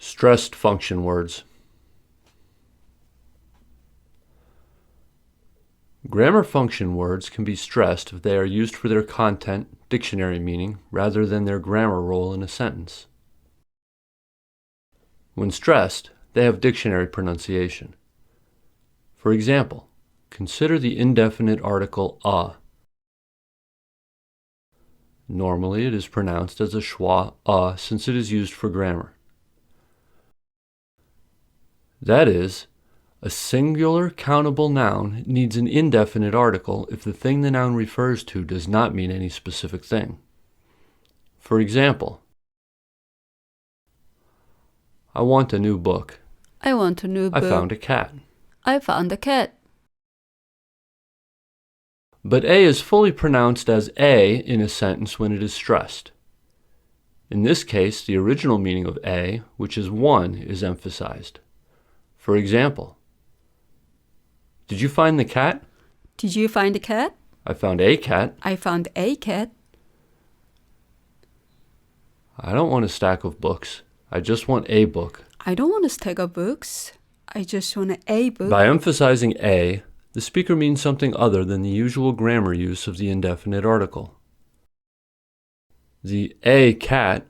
Stressed function words. Grammar function words can be stressed if they are used for their content, dictionary meaning, rather than their grammar role in a sentence. When stressed, they have dictionary pronunciation. For example, consider the indefinite article a. Normally it is pronounced as a schwa a since it is used for grammar. That is, a singular countable noun needs an indefinite article if the thing the noun refers to does not mean any specific thing. For example, I want a new book. I want a new book. I found a cat. I found a cat. But a is fully pronounced as a in a sentence when it is stressed. In this case, the original meaning of a, which is one, is emphasized. For example, did you find the cat? Did you find a cat? I found a cat. I found a cat. I don't want a stack of books. I just want a book. I don't want a stack of books. I just want a book. By emphasizing a, the speaker means something other than the usual grammar use of the indefinite article. The a cat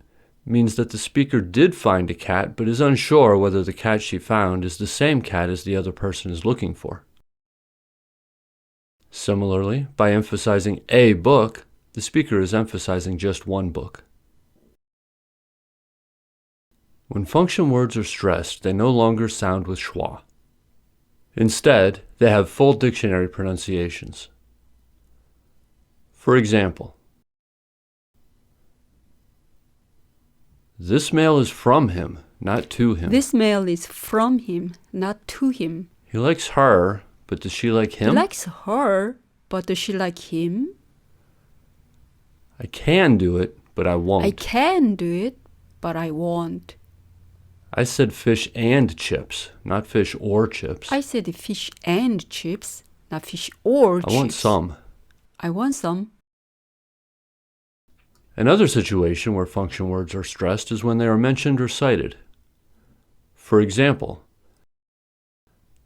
means that the speaker did find a cat but is unsure whether the cat she found is the same cat as the other person is looking for. Similarly, by emphasizing a book, the speaker is emphasizing just one book. When function words are stressed, they no longer sound with schwa. Instead, they have full dictionary pronunciations. For example, this mail is from him, not to him. This mail is from him, not to him. He likes her, but does she like him? He likes her, but does she like him? I can do it, but I won't. I can do it, but I won't. I said fish and chips, not fish or chips. I said fish and chips, not fish or chips. I want some. I want some. Another situation where function words are stressed is when they are mentioned or cited. For example,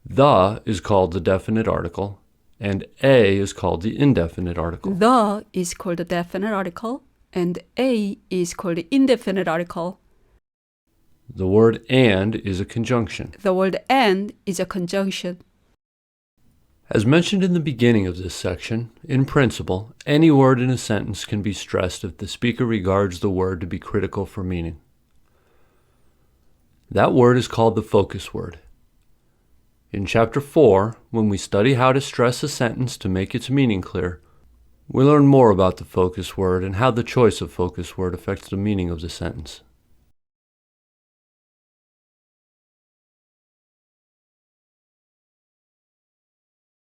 the is called the definite article, and a is called the indefinite article. The is called the definite article, and a is called the indefinite article. The word and is a conjunction. The word and is a conjunction. As mentioned in the beginning of this section, in principle, any word in a sentence can be stressed if the speaker regards the word to be critical for meaning. That word is called the focus word. In Chapter 4, when we study how to stress a sentence to make its meaning clear, we learn more about the focus word and how the choice of focus word affects the meaning of the sentence.